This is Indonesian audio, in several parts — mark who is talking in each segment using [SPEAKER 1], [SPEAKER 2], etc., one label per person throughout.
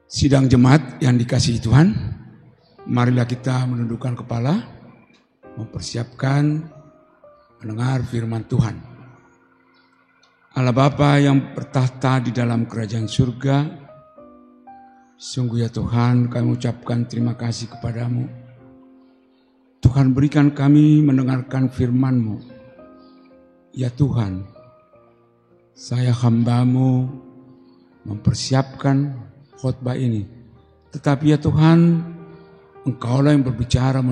[SPEAKER 1] Sidang jemaat yang dikasihi Tuhan, marilah kita menundukkan kepala, mempersiapkan mendengar firman Tuhan. Allah Bapa yang bertahta di dalam kerajaan surga, sungguh ya Tuhan, kami ucapkan terima kasih kepadamu. Tuhan, berikan kami mendengarkan firman-Mu. Ya Tuhan, saya hamba-Mu mempersiapkan khotbah ini. Tetapi ya Tuhan, Engkaulah yang berbicara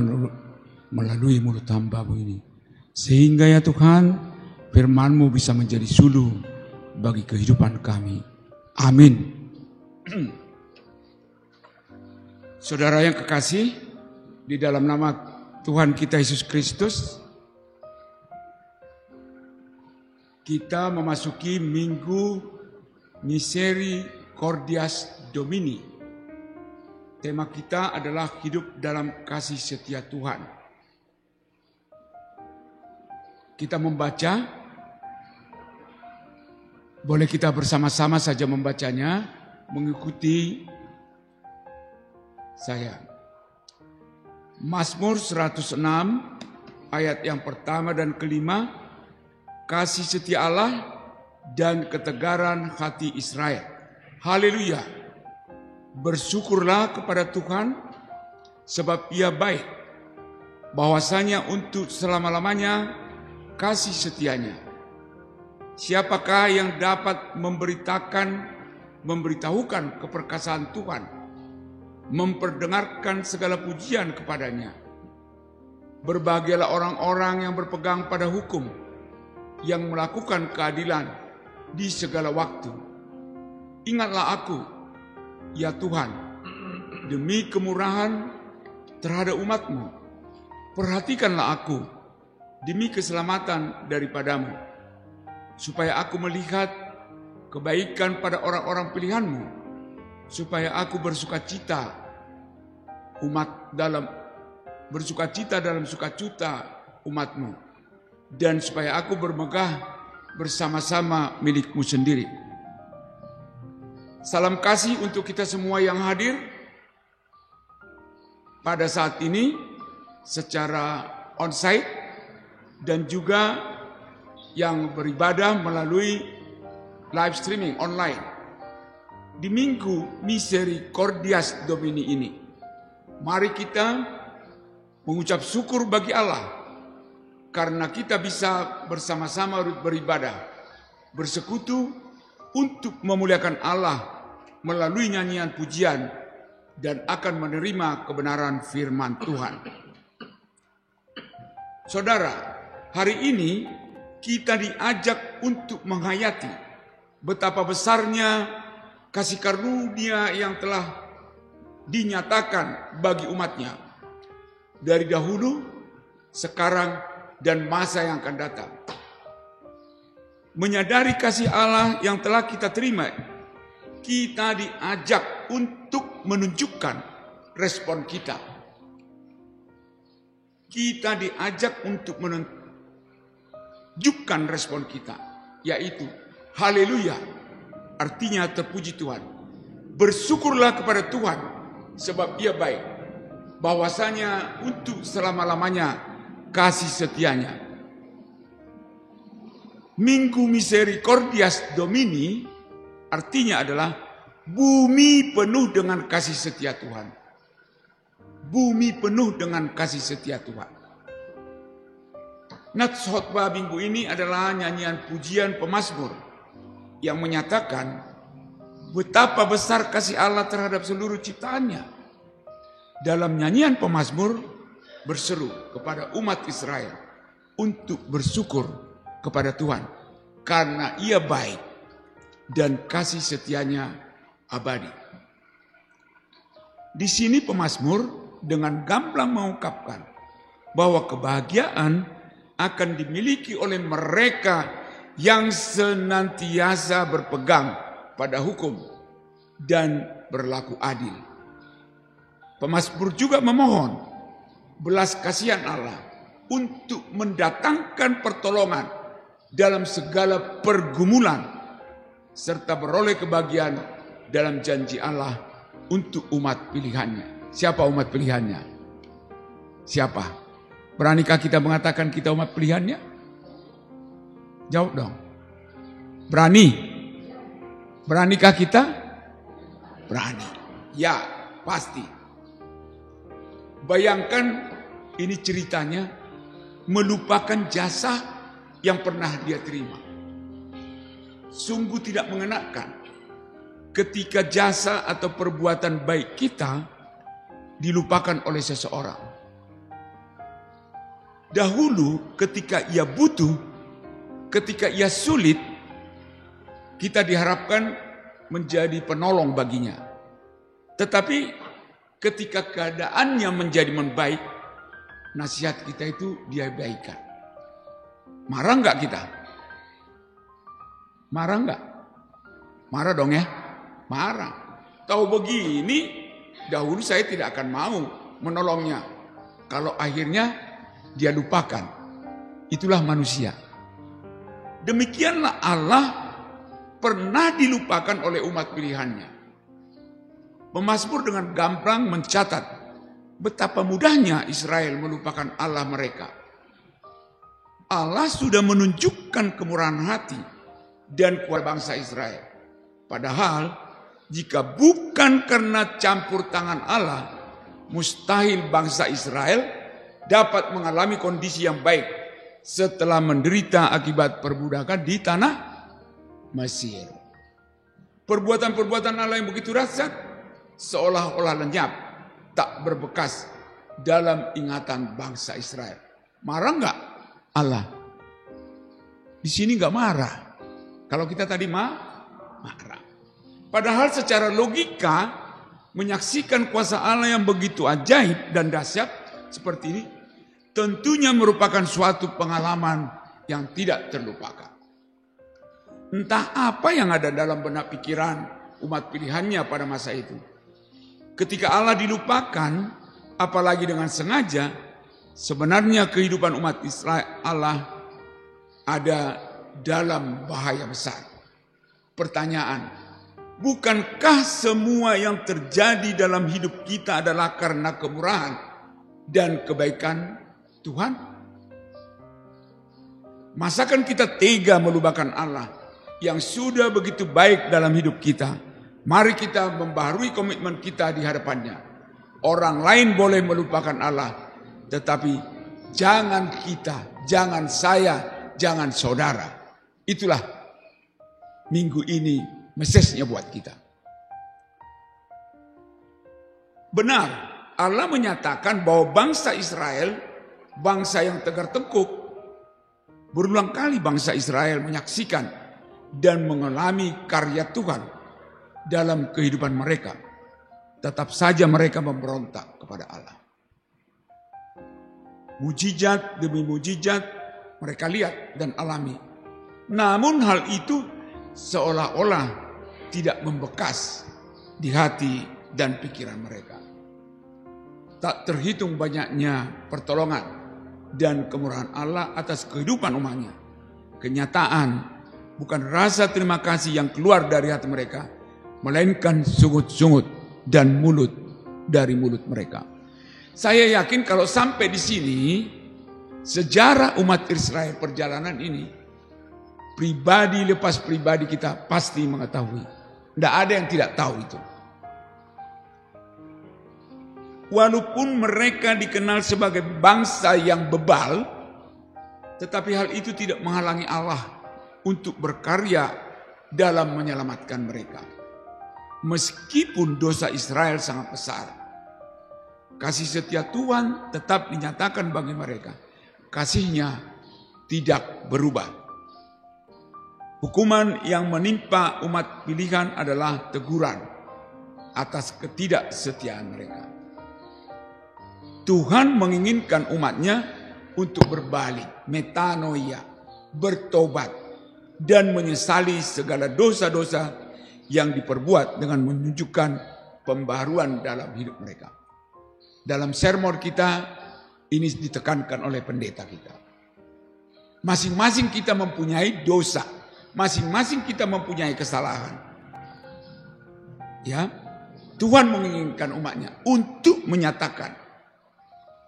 [SPEAKER 1] melalui mulut hamba-Mu ini. Sehingga ya Tuhan, firman-Mu bisa menjadi suluh bagi kehidupan kami. Amin. Saudara yang kekasih, di dalam nama Tuhan kita Yesus Kristus, kita memasuki Minggu Misericordias Domini. Tema kita adalah hidup dalam kasih setia Tuhan. Kita membaca, boleh kita bersama-sama saja membacanya, mengikuti saya. Mazmur 106 ayat yang pertama dan kelima, kasih setia Allah dan ketegaran hati Israel. Haleluya. Bersyukurlah kepada Tuhan sebab Ia baik, bahwasanya untuk selama-lamanya kasih setianya. Siapakah yang dapat memberitahukan keperkasaan Tuhan, memperdengarkan segala pujian kepadanya? Berbahagialah orang-orang yang berpegang pada hukum, yang melakukan keadilan di segala waktu. Ingatlah aku, ya Tuhan, demi kemurahan terhadap umat-Mu. Perhatikanlah aku demi keselamatan daripadamu, supaya aku melihat kebaikan pada orang-orang pilihan-Mu, supaya aku bersukacita dalam sukacita umat-Mu, dan supaya aku bermegah bersama-sama milik-Mu sendiri. Salam kasih untuk kita semua yang hadir pada saat ini secara onsite dan juga yang beribadah melalui live streaming online di Minggu Misericordias Domini ini. Mari kita mengucap syukur bagi Allah karena kita bisa bersama-sama beribadah, bersekutu untuk memuliakan Allah melalui nyanyian pujian dan akan menerima kebenaran firman Tuhan. Saudara, hari ini kita diajak untuk menghayati betapa besarnya kasih karunia yang telah dinyatakan bagi umatnya dari dahulu, sekarang, dan masa yang akan datang. Menyadari kasih Allah yang telah kita terima, kita diajak untuk menunjukkan respon kita. Kita diajak untuk menunjukkan respon kita, yaitu haleluya, artinya terpuji Tuhan. Bersyukurlah kepada Tuhan sebab Ia baik, bahwasanya untuk selama-lamanya kasih setianya. Minggu Misericordias Domini artinya adalah bumi penuh dengan kasih setia Tuhan. Bumi penuh dengan kasih setia Tuhan. Nats khotbah minggu ini adalah nyanyian pujian pemazmur yang menyatakan betapa besar kasih Allah terhadap seluruh ciptaannya. Dalam nyanyian pemazmur berseru kepada umat Israel untuk bersyukur kepada Tuhan karena Ia baik dan kasih setianya abadi. Di sini pemazmur dengan gamblang mengungkapkan bahwa kebahagiaan akan dimiliki oleh mereka yang senantiasa berpegang pada hukum dan berlaku adil. Pemazmur juga memohon belas kasihan Allah untuk mendatangkan pertolongan dalam segala pergumulan serta beroleh kebahagiaan dalam janji Allah untuk umat pilihannya. Siapa umat pilihannya? Siapa? Beranikah kita mengatakan kita umat pilihannya? Jawab dong. Berani? Beranikah kita? Berani. Ya, pasti. Bayangkan ini ceritanya melupakan jasa yang pernah dia terima. Sungguh tidak mengenakan ketika jasa atau perbuatan baik kita dilupakan oleh seseorang. Dahulu ketika ia butuh, ketika ia sulit, kita diharapkan menjadi penolong baginya. Tetapi ketika keadaannya menjadi membaik, nasihat kita itu dia abaikan. Marah enggak kita? Marah enggak? Marah dong ya? Marah. Tahu begini, dahulu saya tidak akan mau menolongnya. Kalau akhirnya dia lupakan. Itulah manusia. Demikianlah Allah pernah dilupakan oleh umat pilihannya. Pemazmur dengan gamblang mencatat betapa mudahnya Israel melupakan Allah mereka. Allah sudah menunjukkan kemurahan hati dan kuat bangsa Israel. Padahal jika bukan karena campur tangan Allah, mustahil bangsa Israel dapat mengalami kondisi yang baik setelah menderita akibat perbudakan di tanah Mesir. Perbuatan-perbuatan Allah yang begitu dahsyat seolah-olah lenyap, tak berbekas dalam ingatan bangsa Israel. Marah enggak Allah? Di sini enggak marah. Kalau kita tadi marah. Padahal secara logika menyaksikan kuasa Allah yang begitu ajaib dan dahsyat seperti ini tentunya merupakan suatu pengalaman yang tidak terlupakan. Entah apa yang ada dalam benak pikiran umat pilihannya pada masa itu. Ketika Allah dilupakan, apalagi dengan sengaja, sebenarnya kehidupan umat Israel Allah ada dalam bahaya besar. Pertanyaan, bukankah semua yang terjadi dalam hidup kita adalah karena kemurahan dan kebaikan Tuhan? Masakan kita tega melupakan Allah yang sudah begitu baik dalam hidup kita? Mari kita membaharui komitmen kita di hadapannya. Orang lain boleh melupakan Allah, tetapi jangan kita, jangan saya, jangan saudara. Itulah minggu ini mesejnya buat kita. Benar, Allah menyatakan bahwa bangsa Israel, bangsa yang tegar tengkuk, berulang kali bangsa Israel menyaksikan dan mengalami karya Tuhan dalam kehidupan mereka. Tetap saja mereka memberontak kepada Allah. Mujizat demi mujizat mereka lihat dan alami. Namun hal itu seolah-olah tidak membekas di hati dan pikiran mereka. Tak terhitung banyaknya pertolongan dan kemurahan Allah atas kehidupan umatnya. Kenyataan bukan rasa terima kasih yang keluar dari hati mereka, melainkan sungut-sungut dan mulut dari mulut mereka. Saya yakin kalau sampai di sini, sejarah umat Israel perjalanan ini, pribadi lepas pribadi kita pasti mengetahui. Tidak ada yang tidak tahu itu. Walaupun mereka dikenal sebagai bangsa yang bebal, tetapi hal itu tidak menghalangi Allah untuk berkarya dalam menyelamatkan mereka. Meskipun dosa Israel sangat besar, kasih setia Tuhan tetap dinyatakan bagi mereka. Kasih-Nya tidak berubah. Hukuman yang menimpa umat pilihan adalah teguran atas ketidaksetiaan mereka. Tuhan menginginkan umatnya untuk berbalik, metanoia, bertobat, dan menyesali segala dosa-dosa yang diperbuat dengan menunjukkan pembaharuan dalam hidup mereka. Dalam sermon kita, ini ditekankan oleh pendeta kita. Masing-masing kita mempunyai dosa. Masing-masing kita mempunyai kesalahan. Ya, Tuhan menginginkan umatnya untuk menyatakan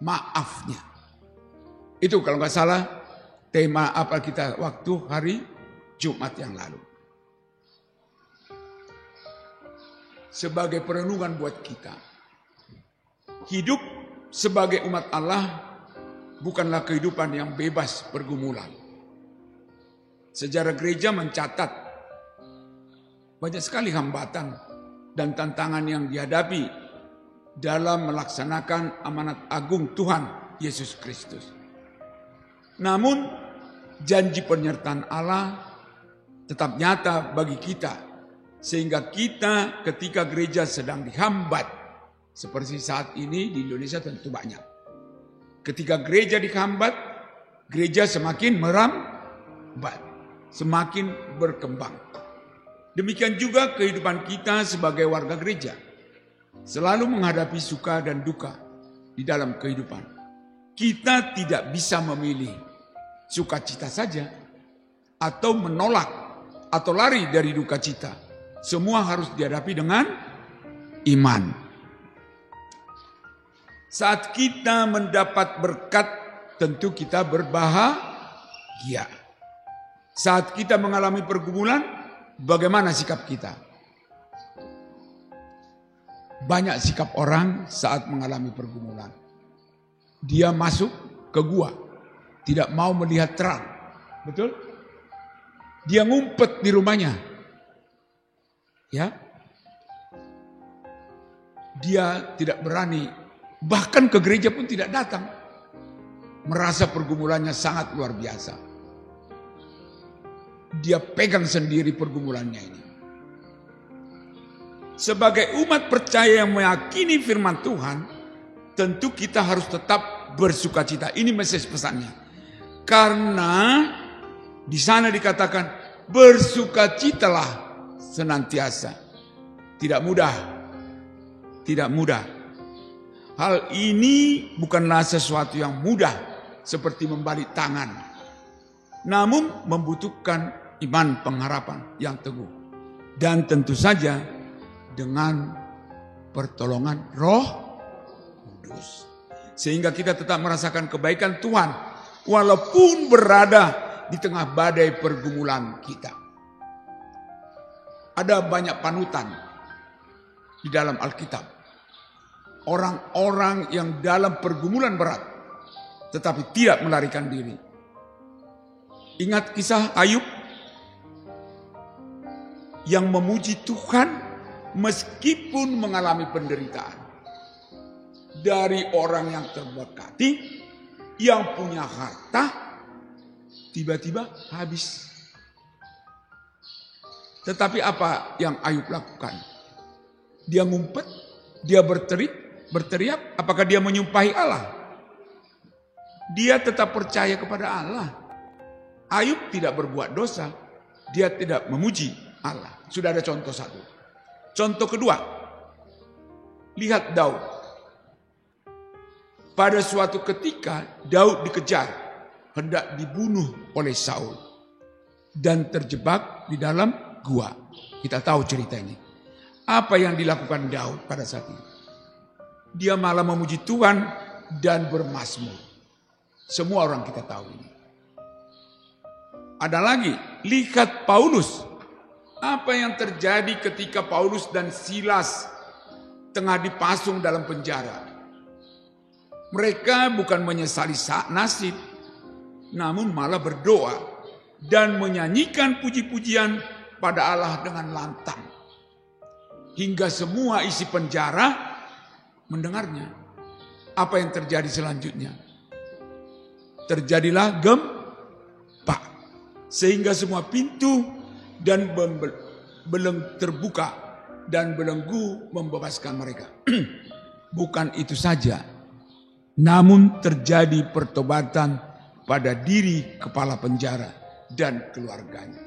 [SPEAKER 1] maafnya. Itu kalau nggak salah tema apa kita waktu hari Jumat yang lalu. Sebagai perenungan buat kita. Hidup sebagai umat Allah bukanlah kehidupan yang bebas pergumulan. Sejarah gereja mencatat banyak sekali hambatan dan tantangan yang dihadapi dalam melaksanakan amanat agung Tuhan Yesus Kristus. Namun janji penyertaan Allah tetap nyata bagi kita, sehingga kita ketika gereja sedang dihambat, seperti saat ini di Indonesia tentu banyak. Ketika gereja dihambat, gereja semakin merambat, semakin berkembang. Demikian juga kehidupan kita sebagai warga gereja, selalu menghadapi suka dan duka di dalam kehidupan. Kita tidak bisa memilih sukacita saja atau menolak atau lari dari duka cita. Semua harus dihadapi dengan iman. Saat kita mendapat berkat, tentu kita berbahagia. Saat kita mengalami pergumulan, bagaimana sikap kita? Banyak sikap orang saat mengalami pergumulan. Dia masuk ke gua, tidak mau melihat terang. Betul? Dia ngumpet di rumahnya. Ya. Dia tidak berani, bahkan ke gereja pun tidak datang. Merasa pergumulannya sangat luar biasa. Dia pegang sendiri pergumulannya ini. Sebagai umat percaya yang meyakini firman Tuhan, tentu kita harus tetap bersukacita. Ini message pesannya. Karena di sana dikatakan bersukacitalah senantiasa. Tidak mudah. Tidak mudah. Hal ini bukanlah sesuatu yang mudah seperti membalik tangan. Namun membutuhkan iman pengharapan yang teguh. Dan tentu saja dengan pertolongan Roh Kudus. Sehingga kita tetap merasakan kebaikan Tuhan walaupun berada di tengah badai pergumulan kita. Ada banyak panutan di dalam Alkitab. Orang-orang yang dalam pergumulan berat tetapi tidak melarikan diri. Ingat kisah Ayub yang memuji Tuhan meskipun mengalami penderitaan. Dari orang yang terberkati, yang punya harta, tiba-tiba habis. Tetapi apa yang Ayub lakukan? Dia ngumpet, dia berteriak, apakah dia menyumpahi Allah? Dia tetap percaya kepada Allah. Ayub tidak berbuat dosa, dia tidak memuji Allah. Sudah ada contoh satu. Contoh kedua, lihat Daud. Pada suatu ketika Daud dikejar, hendak dibunuh oleh Saul dan terjebak di dalam gua. Kita tahu cerita ini. Apa yang dilakukan Daud pada saat itu? Dia malah memuji Tuhan dan bermazmur. Semua orang kita tahu ini. Ada lagi, lihat Paulus. Apa yang terjadi ketika Paulus dan Silas tengah dipasung dalam penjara? Mereka bukan menyesali nasib, namun malah berdoa dan menyanyikan puji-pujian pada Allah dengan lantang. Hingga semua isi penjara mendengarnya. Apa yang terjadi selanjutnya? Terjadilah gempa. Sehingga semua pintu dan beleng terbuka dan belenggu membebaskan mereka. Bukan itu saja. Namun terjadi pertobatan pada diri kepala penjara dan keluarganya.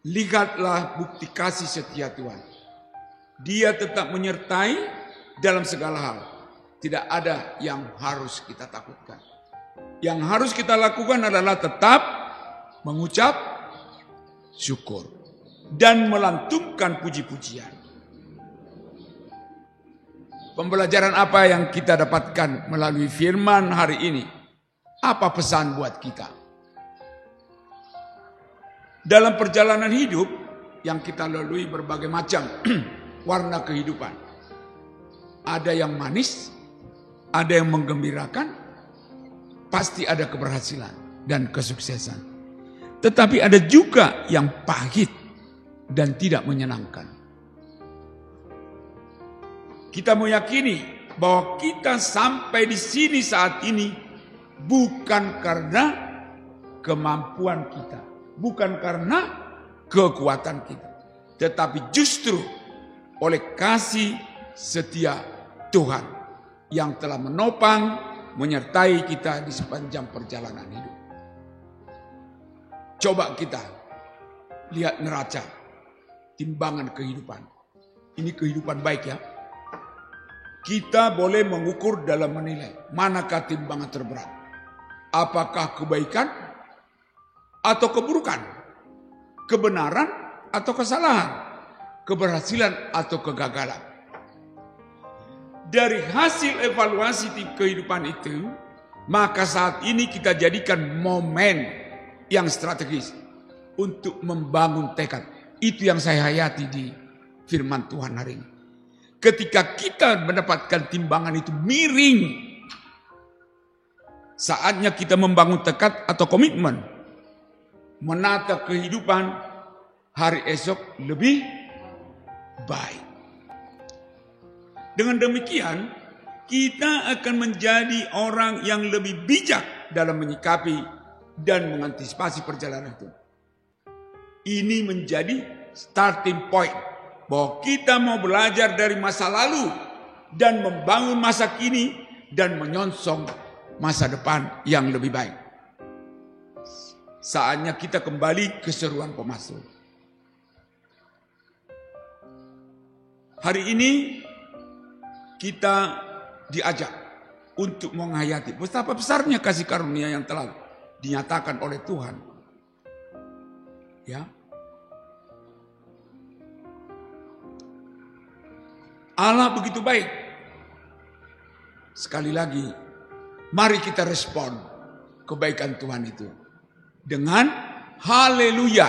[SPEAKER 1] Lihatlah bukti kasih setia Tuhan. Dia tetap menyertai dalam segala hal. Tidak ada yang harus kita takutkan. Yang harus kita lakukan adalah tetap mengucap syukur. dan melantunkan puji-pujian. Pembelajaran apa yang kita dapatkan melalui firman hari ini? Apa pesan buat kita? Dalam perjalanan hidup yang kita lalui berbagai macam warna kehidupan. Ada yang manis, ada yang menggembirakan, pasti ada keberhasilan dan kesuksesan. Tetapi ada juga yang pahit dan tidak menyenangkan. Kita meyakini bahwa kita sampai di sini saat ini bukan karena kemampuan kita, bukan karena kekuatan kita, tetapi justru oleh kasih setia Tuhan yang telah menopang, menyertai kita di sepanjang perjalanan hidup. Coba kita lihat neraca timbangan kehidupan. Ini kehidupan baik ya. Kita boleh mengukur dalam menilai manakah timbangan terberat. Apakah kebaikan atau keburukan, kebenaran atau kesalahan, keberhasilan atau kegagalan. Dari hasil evaluasi kehidupan itu, maka saat ini kita jadikan momen yang strategis untuk membangun tekad. Itu yang saya hayati di firman Tuhan hari ini. Ketika kita mendapatkan timbangan itu miring, saatnya kita membangun tekad atau komitmen, menata kehidupan hari esok lebih baik. Dengan demikian, kita akan menjadi orang yang lebih bijak dalam menyikapi dan mengantisipasi perjalanan itu. Ini menjadi starting point bahwa kita mau belajar dari masa lalu dan membangun masa kini dan menyongsong masa depan yang lebih baik. Saatnya kita kembali ke seruan pemasmur. Hari ini kita diajak untuk menghayati betapa besarnya kasih karunia yang telah dinyatakan oleh Tuhan. Ya. Allah begitu baik. Sekali lagi, mari kita respon kebaikan Tuhan itu dengan haleluya.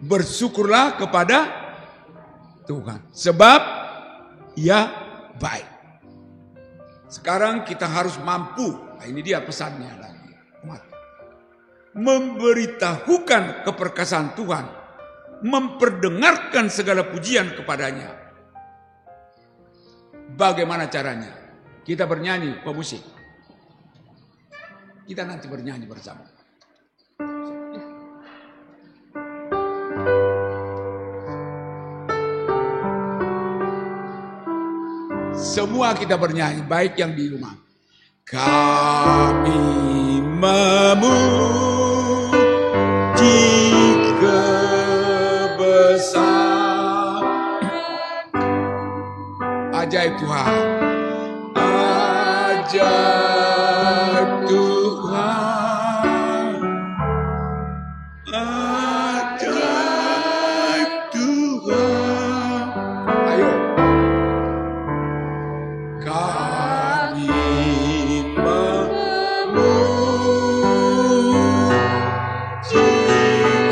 [SPEAKER 1] Bersyukurlah kepada Tuhan, sebab Ia baik. Sekarang kita harus mampu, nah ini dia pesannya lagi, memberitahukan keperkasaan Tuhan, memperdengarkan segala pujian kepadanya. Bagaimana caranya? Kita bernyanyi, pemusik. Kita nanti bernyanyi bersama. Semua kita bernyanyi, baik yang di rumah. Kami memuji kebesaran ajaib Tuhan, ajaib Tuhan, ajaib Tuhan. Ayo, kami memuji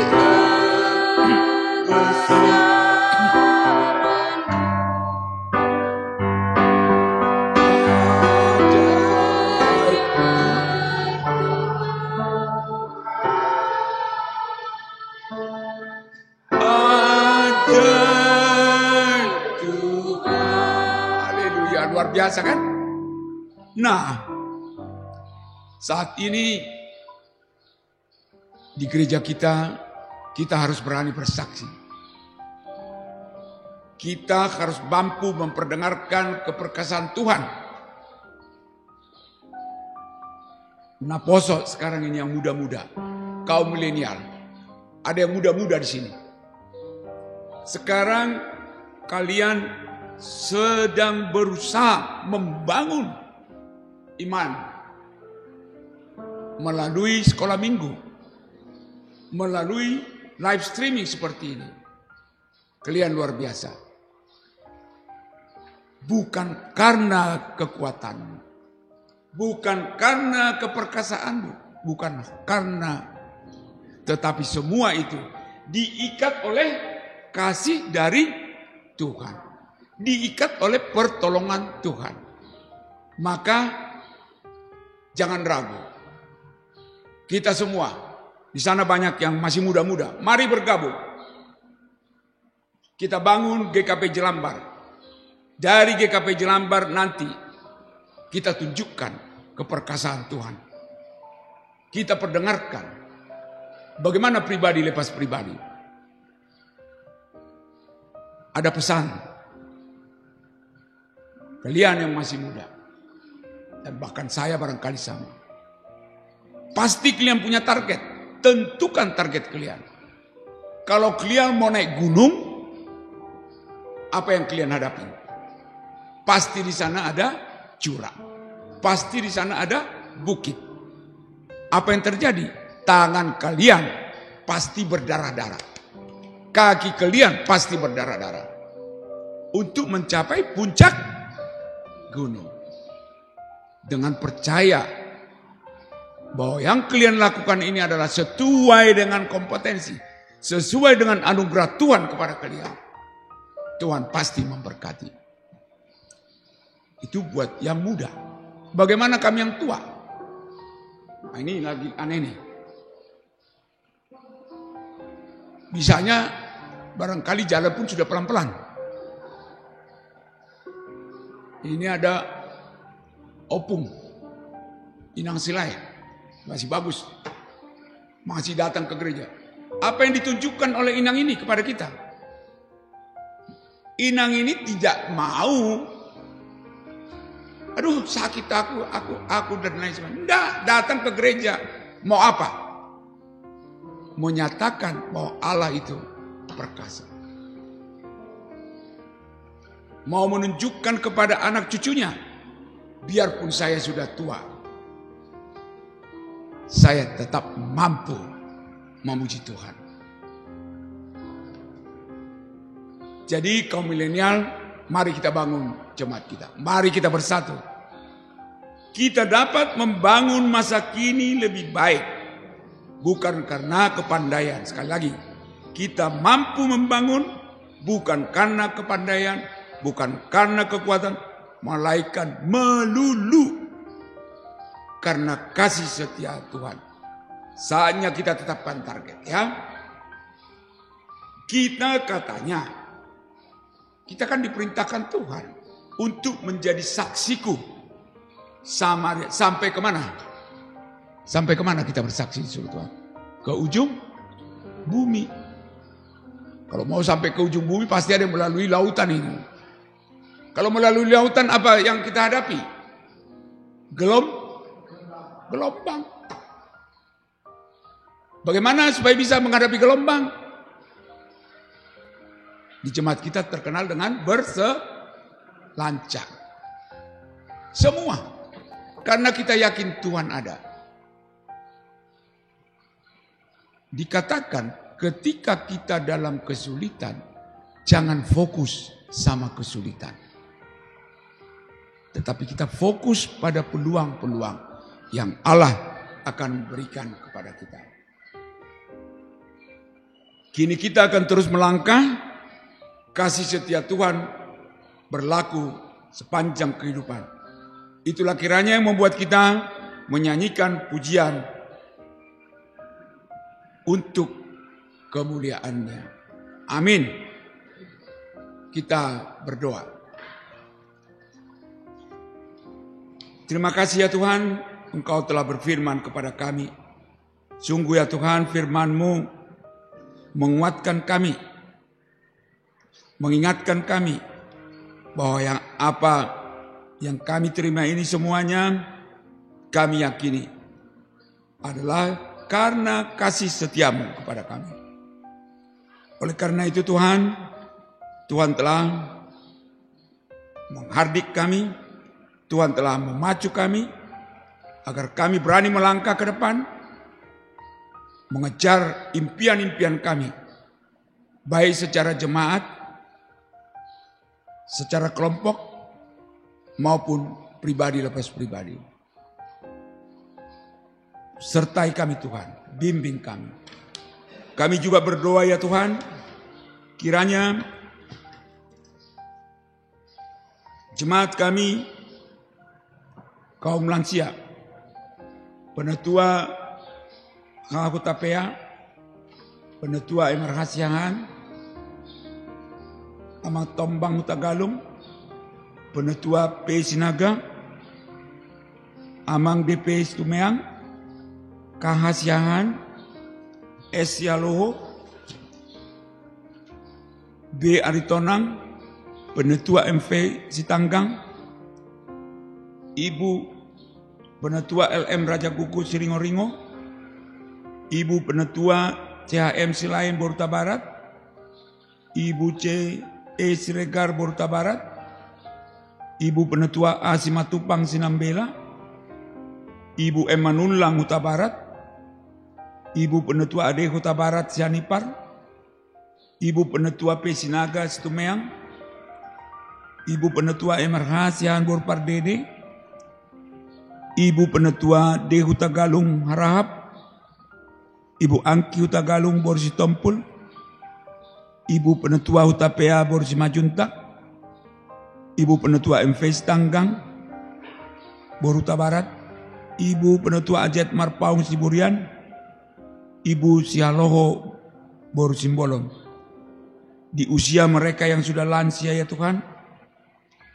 [SPEAKER 1] kebesaran. Luar biasa kan? Nah, saat ini di gereja kita harus berani bersaksi. Kita harus mampu memperdengarkan keperkasaan Tuhan. Nah, posok sekarang ini yang muda-muda, kaum milenial, ada yang muda-muda di sini. Sekarang kalian sedang berusaha membangun iman melalui sekolah minggu, melalui live streaming seperti ini. Kalian luar biasa. Bukan karena kekuatanmu, bukan karena keperkasaanmu, bukan karena, tetapi semua itu diikat oleh kasih dari Tuhan, diikat oleh pertolongan Tuhan. Maka jangan ragu. Kita semua di sana banyak yang masih muda-muda. Mari bergabung. Kita bangun GKP Jelambar. Dari GKP Jelambar nanti kita tunjukkan keperkasaan Tuhan. Kita perdengarkan bagaimana pribadi lepas pribadi. Ada pesan. Kalian yang masih muda, dan bahkan saya barangkali sama. Pasti kalian punya target. Tentukan target kalian. Kalau kalian mau naik gunung, apa yang kalian hadapi? Pasti di sana ada jurang. Pasti di sana ada bukit. Apa yang terjadi? Tangan kalian pasti berdarah-darah. Kaki kalian pasti berdarah-darah. Untuk mencapai puncak gunung. Dengan percaya bahwa yang kalian lakukan ini adalah sesuai dengan kompetensi. Sesuai dengan anugerah Tuhan kepada kalian. Tuhan pasti memberkati. Itu buat yang muda. Bagaimana kami yang tua? Nah, ini lagi aneh nih. Bisanya barangkali jalan pun sudah pelan-pelan. Ini ada Opung Inang Silai. Masih bagus. Masih datang ke gereja. Apa yang ditunjukkan oleh Inang ini kepada kita? Inang ini tidak mau, aduh sakit aku dan lain sebagainya. Enggak, datang ke gereja. Mau apa? Menyatakan bahwa Allah itu perkasa. Mau menunjukkan kepada anak cucunya, biarpun saya sudah tua, saya tetap mampu memuji Tuhan. Jadi kaum milenial, mari kita bangun jemaat kita. Mari kita bersatu. Kita dapat membangun masa kini lebih baik. Bukan karena kepandaian. Sekali lagi, kita mampu membangun bukan karena kepandaian, bukan karena kekuatan, melainkan melulu karena kasih setia Tuhan. Saatnya kita tetapkan target, ya. Kita katanya, kita kan diperintahkan Tuhan untuk menjadi saksiku sampai kemana? Sampai kemana kita bersaksi disuruh Tuhan? Ke ujung bumi. Kalau mau sampai ke ujung bumi pasti ada yang melalui lautan ini. Kalau melalui lautan apa yang kita hadapi? Gelombang. Bagaimana supaya bisa menghadapi gelombang? Di jemaat kita terkenal dengan berselancar. Semua. Karena kita yakin Tuhan ada. Dikatakan ketika kita dalam kesulitan, jangan fokus sama kesulitan. Tetapi kita fokus pada peluang-peluang yang Allah akan berikan kepada kita. Kini kita akan terus melangkah. Kasih setia Tuhan berlaku sepanjang kehidupan. Itulah kiranya yang membuat kita menyanyikan pujian untuk kemuliaan-Nya. Amin. Kita berdoa. Terima kasih ya Tuhan, Engkau telah berfirman kepada kami. Sungguh ya Tuhan, firman-Mu menguatkan kami, mengingatkan kami bahwa apa yang kami terima ini semuanya kami yakini adalah karena kasih setia-Mu kepada kami. Oleh karena itu Tuhan telah menghardik kami, Tuhan telah memacu kami agar kami berani melangkah ke depan, mengejar impian-impian kami, baik secara jemaat, secara kelompok, maupun pribadi lepas pribadi. Sertai kami Tuhan, bimbing kami. Kami juga berdoa ya Tuhan, kiranya jemaat kami, kaum lansia, penetua Kahutapea, penetua Emerhasiangan, Amang Tombang Hutagalung, penetua P. Sinaga, Amang DP Stumeang, Kahasiangan, S. Yaloho, B. Aritonang, penetua MV Sitanggang, Ibu penetua LM Raja Kuku Siringo-Ringo, Ibu penetua CHM Silain Boruta Barat, Ibu C. E. Siregar Boruta Barat, Ibu penetua A. Simatupang Sinambela, Ibu M. Manulang Huta Barat, Ibu penetua AD Huta Barat Sianipar, Ibu penetua P. Sinaga Situmeang, Ibu penetua Emerhasian Borpar Dede, Ibu penetua D. Hutagalung Harahap, Ibu Angki Hutagalung Borsi Tompul, Ibu penetua Hutapea Borsi Majuntak, Ibu penetua MV Stanggang Boruta Barat, Ibu penetua Ajet Marpaung Siburian, Ibu Sialoho Borsi Simbolon. Di usia mereka yang sudah lansia ya Tuhan,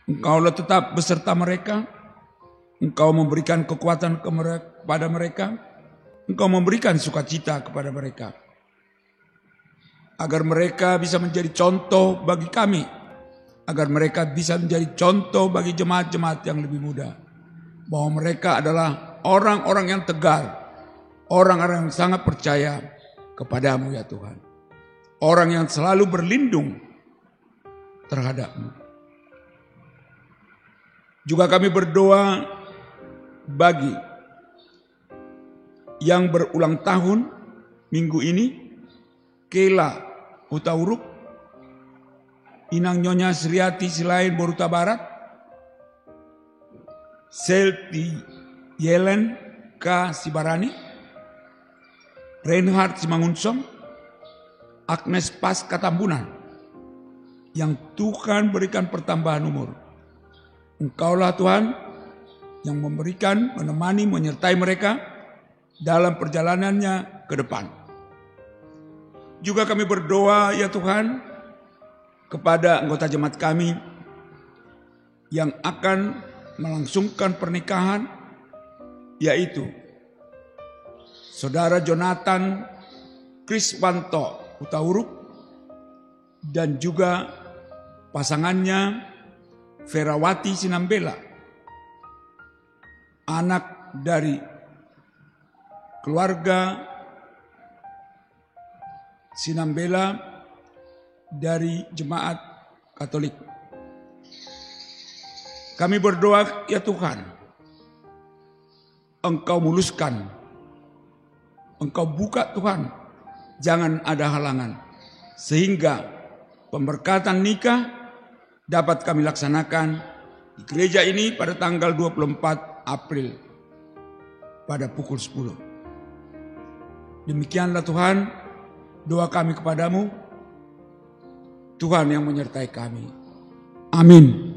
[SPEAKER 1] Engkaulah tetap beserta mereka, Engkau memberikan kekuatan kepada mereka, Engkau memberikan sukacita kepada mereka, agar mereka bisa menjadi contoh bagi kami, agar mereka bisa menjadi contoh bagi jemaat-jemaat yang lebih muda, bahwa mereka adalah orang-orang yang tegar, orang-orang yang sangat percaya kepadamu ya Tuhan, orang yang selalu berlindung terhadap-Mu. Juga kami berdoa bagi yang berulang tahun minggu ini, Kela Hutauruk, Inang Nyonya Sriati Silain Boruta Barat, Selti Yelen K. Sibarani, Reinhard Simangunsong, Agnes Pas Katambunan, yang Tuhan berikan pertambahan umur. Engkaulah Tuhan yang memberikan, menemani, menyertai mereka dalam perjalanannya ke depan. Juga kami berdoa ya Tuhan kepada anggota jemaat kami yang akan melangsungkan pernikahan, yaitu Saudara Jonathan Kriswanto Hutauruk dan juga pasangannya Ferawati Sinambela, anak dari keluarga Sinambela dari jemaat Katolik. Kami berdoa ya Tuhan, Engkau muluskan, Engkau buka Tuhan, jangan ada halangan, sehingga pemberkatan nikah dapat kami laksanakan di gereja ini pada tanggal 24 April pada pukul 10. Demikianlah Tuhan, doa kami kepadamu, Tuhan yang menyertai kami. Amin.